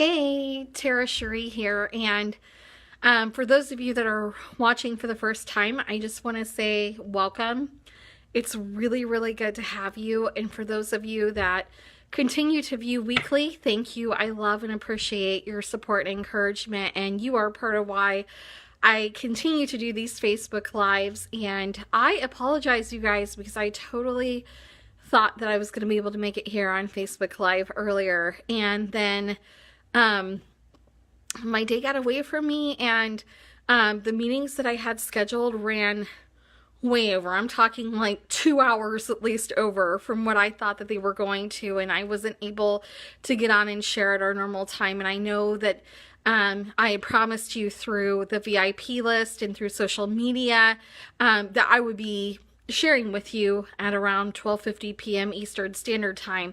Hey, Tara Cherie here, and for those of you that are watching for the first time, I just want to say welcome. It's really, really good to have you, and for those of you that continue to view weekly, thank you. I love and appreciate your support and encouragement, and you are part of why I continue to do these Facebook Lives, and I apologize, you guys, because I totally thought that I was going to be able to make it here on Facebook Live earlier, and then my day got away from me, and the meetings that I had scheduled ran way over. I'm talking like 2 hours at least over from what I thought that they were going to, and I wasn't able to get on and share at our normal time. And I know that I had promised you through the VIP list and through social media that I would be sharing with you at around 12:50 p.m. Eastern Standard Time.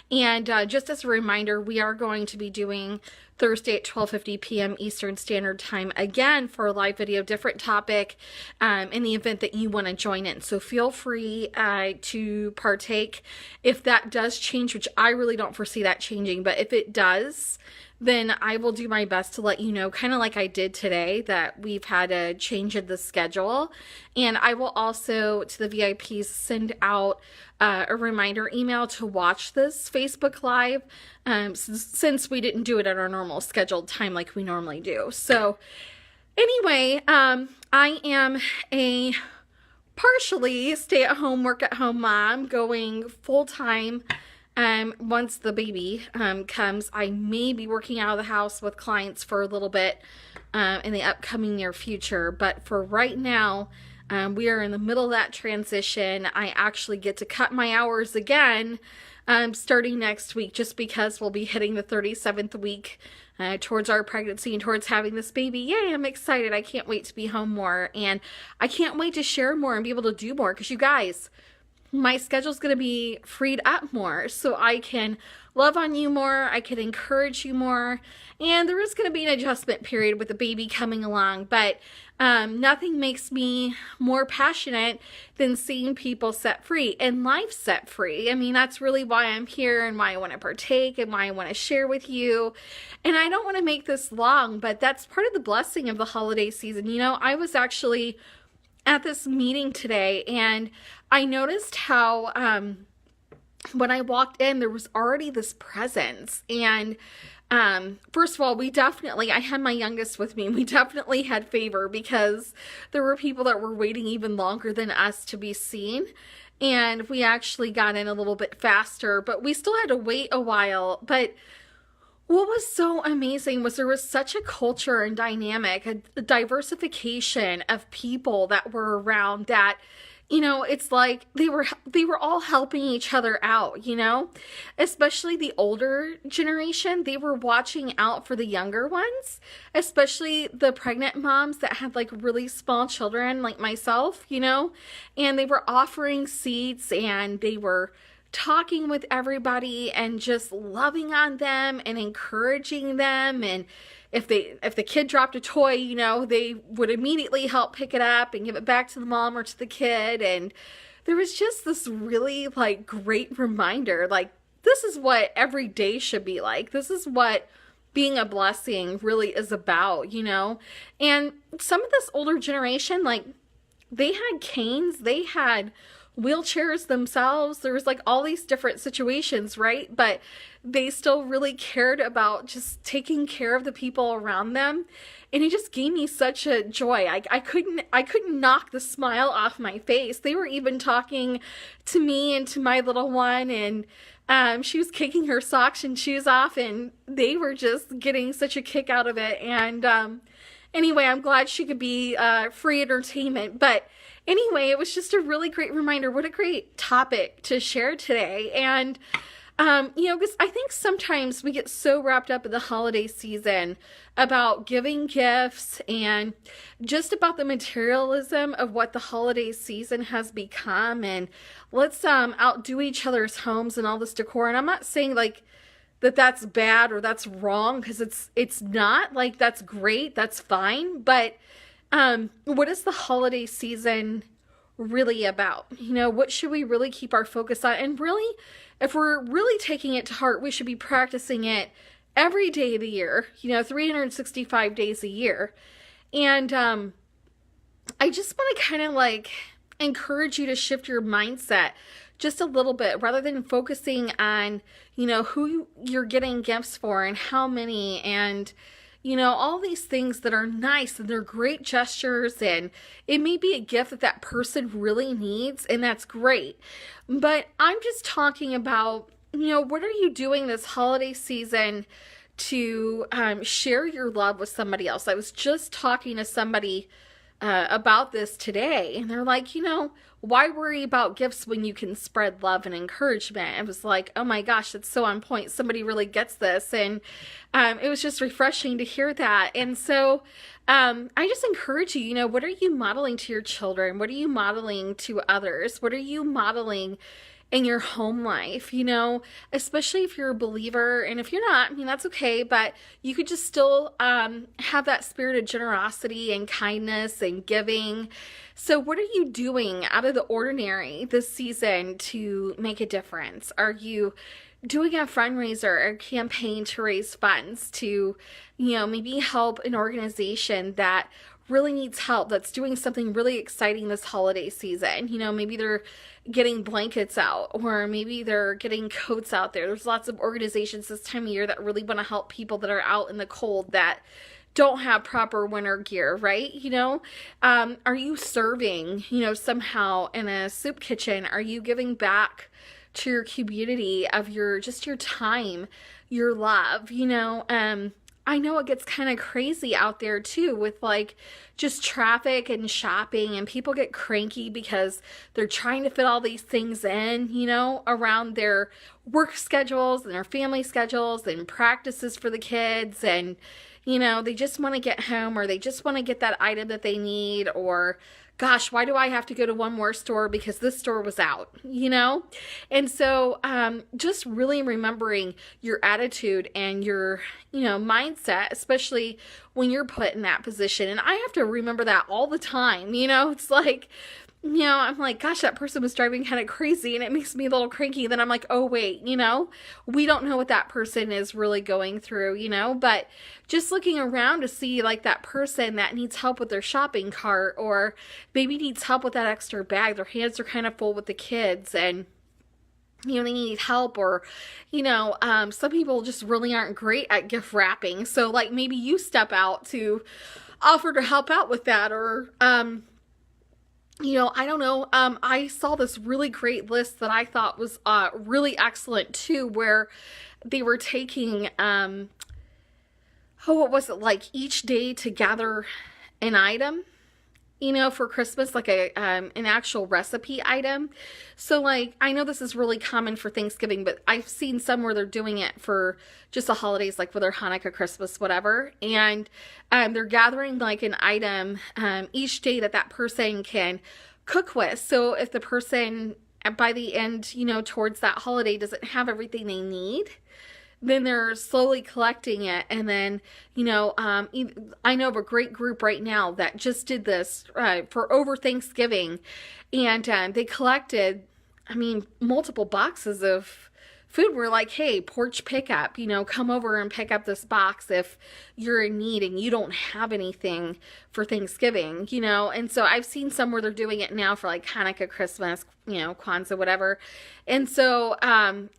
And just as a reminder, we are going to be doing Thursday at 12:50 p.m. Eastern Standard Time again for a live video, different topic, in the event that you want to join in. So feel free to partake. If that does change, which I really don't foresee that changing, but if it does, then I will do my best to let you know, kind of like I did today, that we've had a change in the schedule. And I will also, to the VIPs, send out a reminder email to watch this Facebook Live, since we didn't do it at our normal scheduled time like we normally do. So anyway, I am a partially stay-at-home, work-at-home mom going full-time. Once the baby comes, I may be working out of the house with clients for a little bit in the upcoming near future. But for right now, we are in the middle of that transition. I actually get to cut my hours again starting next week, just because we'll be hitting the 37th week towards our pregnancy and towards having this baby. Yay, I'm excited. I can't wait to be home more, and I can't wait to share more and be able to do more, because you guys, my schedule's going to be freed up more, so I can love on you more, I can encourage you more, and there is going to be an adjustment period with the baby coming along, but nothing makes me more passionate than seeing people set free and life set free. I mean, that's really why I'm here and why I want to partake and why I want to share with you. And I don't want to make this long, but that's part of the blessing of the holiday season. You know, I was actually at this meeting today, and I noticed how when I walked in, there was already this presence. And first of all, I had my youngest with me, and we definitely had favor, because there were people that were waiting even longer than us to be seen. And we actually got in a little bit faster, but we still had to wait a while. But what was so amazing was there was such a culture and dynamic, a diversification of people that were around, that, you know, it's like they were all helping each other out, you know, especially the older generation. They were watching out for the younger ones, especially the pregnant moms that had like really small children like myself, you know, and they were offering seats, and they were talking with everybody and just loving on them and encouraging them. And if the kid dropped a toy, you know, they would immediately help pick it up and give it back to the mom or to the kid. And there was just this really like great reminder, like, this is what every day should be like. This is what being a blessing really is about, you know. And some of this older generation, like, they had canes, they had wheelchairs themselves. There was like all these different situations, right? But they still really cared about just taking care of the people around them. And it just gave me such a joy. I couldn't knock the smile off my face. They were even talking to me and to my little one, and she was kicking her socks and shoes off, and they were just getting such a kick out of it. And anyway, I'm glad she could be free entertainment. But anyway, it was just a really great reminder. What a great topic to share today. And, you know, because I think sometimes we get so wrapped up in the holiday season about giving gifts and just about the materialism of what the holiday season has become. And let's outdo each other's homes and all this decor. And I'm not saying like that's bad or that's wrong, because it's not. Like, that's great, that's fine, but what is the holiday season really about? You know, what should we really keep our focus on? And really, if we're really taking it to heart, we should be practicing it every day of the year, 365 days a year. And I just want to kind of like encourage you to shift your mindset just a little bit rather than focusing on, who you're getting gifts for and how many and, all these things that are nice and they're great gestures, and it may be a gift that that person really needs, and that's great. But I'm just talking about, what are you doing this holiday season to share your love with somebody else? I was just talking to somebody about this today, and they're like, why worry about gifts when you can spread love and encouragement? I was like, oh my gosh, that's so on point. Somebody really gets this. And it was just refreshing to hear that. And so I just encourage you, what are you modeling to your children? What are you modeling to others? What are you modeling in your home life, especially if you're a believer? And if you're not, that's okay, but you could just still have that spirit of generosity and kindness and giving. So what are you doing out of the ordinary this season to make a difference? Are you doing a fundraiser or a campaign to raise funds to, maybe help an organization that really needs help, that's doing something really exciting this holiday season? Maybe they're getting blankets out, or maybe they're getting coats out there. There's lots of organizations this time of year that really want to help people that are out in the cold that don't have proper winter gear, right? Are you serving, somehow in a soup kitchen? Are you giving back to your community of your time, your love? I know it gets kind of crazy out there too with like just traffic and shopping, and people get cranky because they're trying to fit all these things in, around their work schedules and their family schedules and practices for the kids. And, they just want to get home, or they just want to get that item that they need, or gosh, why do I have to go to one more store because this store was out, And so just really remembering your attitude and your, mindset, especially when you're put in that position. And I have to remember that all the time, it's like, I'm like, gosh, that person was driving kind of crazy, and it makes me a little cranky. Then I'm like, oh, wait, we don't know what that person is really going through, but just looking around to see like that person that needs help with their shopping cart, or maybe needs help with that extra bag. Their hands are kind of full with the kids, and they need help, or, some people just really aren't great at gift wrapping. So like maybe you step out to offer to help out with that, or, I don't know. I saw this really great list that I thought was really excellent too, where they were taking, what was it, like each day to gather an item, for Christmas, like an actual recipe item. So like, I know this is really common for Thanksgiving, but I've seen some where they're doing it for just the holidays, like whether Hanukkah, Christmas, whatever. And they're gathering like an item each day that that person can cook with. So if the person by the end, towards that holiday doesn't have everything they need, then they're slowly collecting it. And then, I know of a great group right now that just did this for over Thanksgiving. And they collected, multiple boxes of food. We're like, hey, porch pickup, come over and pick up this box if you're in need and you don't have anything for Thanksgiving, And so I've seen some where they're doing it now for like Hanukkah, Christmas, Kwanzaa, whatever. And so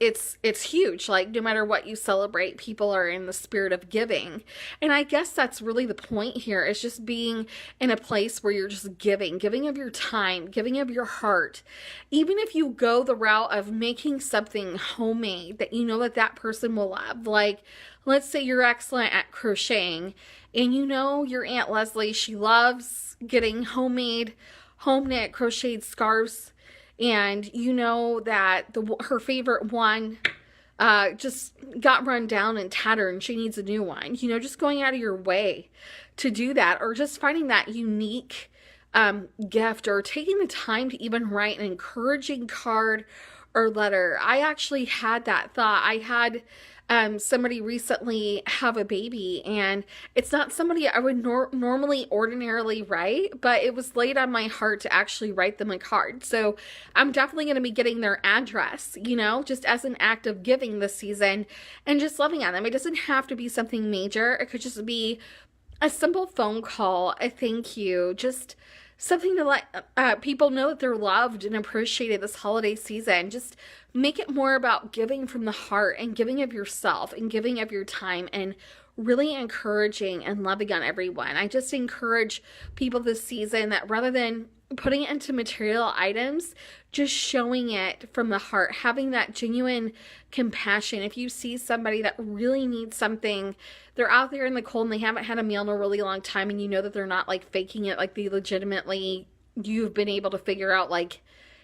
it's huge. Like no matter what you celebrate, people are in the spirit of giving. And I guess that's really the point here, is just being in a place where you're just giving of your time, giving of your heart. Even if you go the route of making something homemade that that person will love. Like, let's say you're excellent at crocheting, and your Aunt Leslie, she loves getting homemade, home knit crocheted scarves, and that her favorite one just got run down and tattered and she needs a new one. Just going out of your way to do that, or just finding that unique gift, or taking the time to even write an encouraging card or letter. I actually had that thought. I had somebody recently have a baby, and it's not somebody I would normally ordinarily write, but it was laid on my heart to actually write them a card. So I'm definitely going to be getting their address, you know, just as an act of giving this season and just loving on them. It doesn't have to be something major. It could just be a simple phone call, a thank you, just something to let people know that they're loved and appreciated this holiday season. Just make it more about giving from the heart and giving of yourself and giving of your time and really encouraging and loving on everyone. I just encourage people this season that rather than putting it into material items, just showing it from the heart, having that genuine compassion. If you see somebody that really needs something, they're out there in the cold and they haven't had a meal in a really long time, and you know that they're not like faking it, like they legitimately, you've been able to figure out like,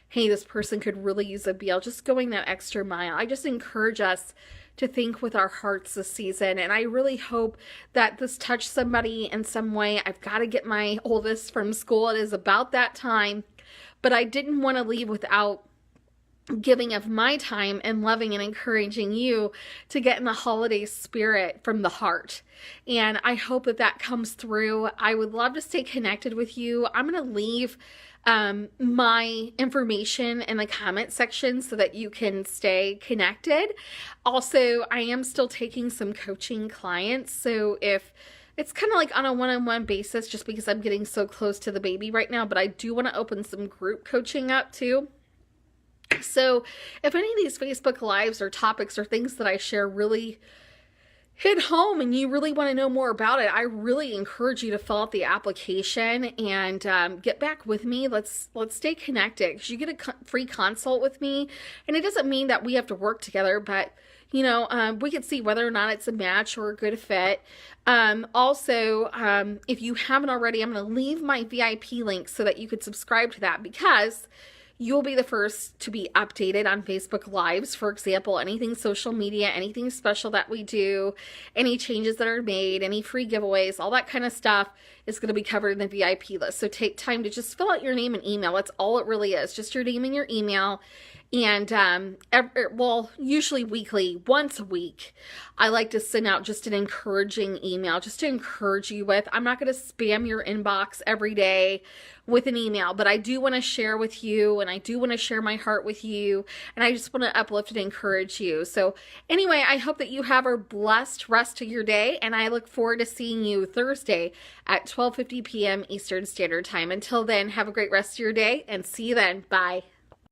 hey, this person could really use a meal, just going that extra mile. I just encourage us to think with our hearts this season, and I really hope that this touched somebody in some way. I've got to get my oldest from school. It is about that time, but I didn't want to leave without giving of my time and loving and encouraging you to get in the holiday spirit from the heart. And I hope that that comes through. I would love to stay connected with you. I'm going to leave my information in the comment section so that you can stay connected. Also, I am still taking some coaching clients, so if it's kind of like on a one-on-one basis, just because I'm getting so close to the baby right now, but I do want to open some group coaching up too. So if any of these Facebook Lives or topics or things that I share really hit home and you really want to know more about it, I really encourage you to fill out the application and get back with me. Let's stay connected, because you get a free consult with me, and it doesn't mean that we have to work together, but you know, we can see whether or not it's a match or a good fit. Also, if you haven't already, I'm going to leave my VIP link so that you could subscribe to that, because you'll be the first to be updated on Facebook Lives. For example, anything social media, anything special that we do, any changes that are made, any free giveaways, all that kind of stuff is going to be covered in the VIP list. So take time to just fill out your name and email. That's all it really is. Just your name and your email. And, well, usually weekly, once a week, I like to send out just an encouraging email, just to encourage you with. I'm not going to spam your inbox every day with an email, but I do want to share with you, and I do want to share my heart with you, and I just want to uplift and encourage you. So anyway, I hope that you have a blessed rest of your day, and I look forward to seeing you Thursday at 12:50 p.m. Eastern Standard Time. Until then, have a great rest of your day, and see you then. Bye.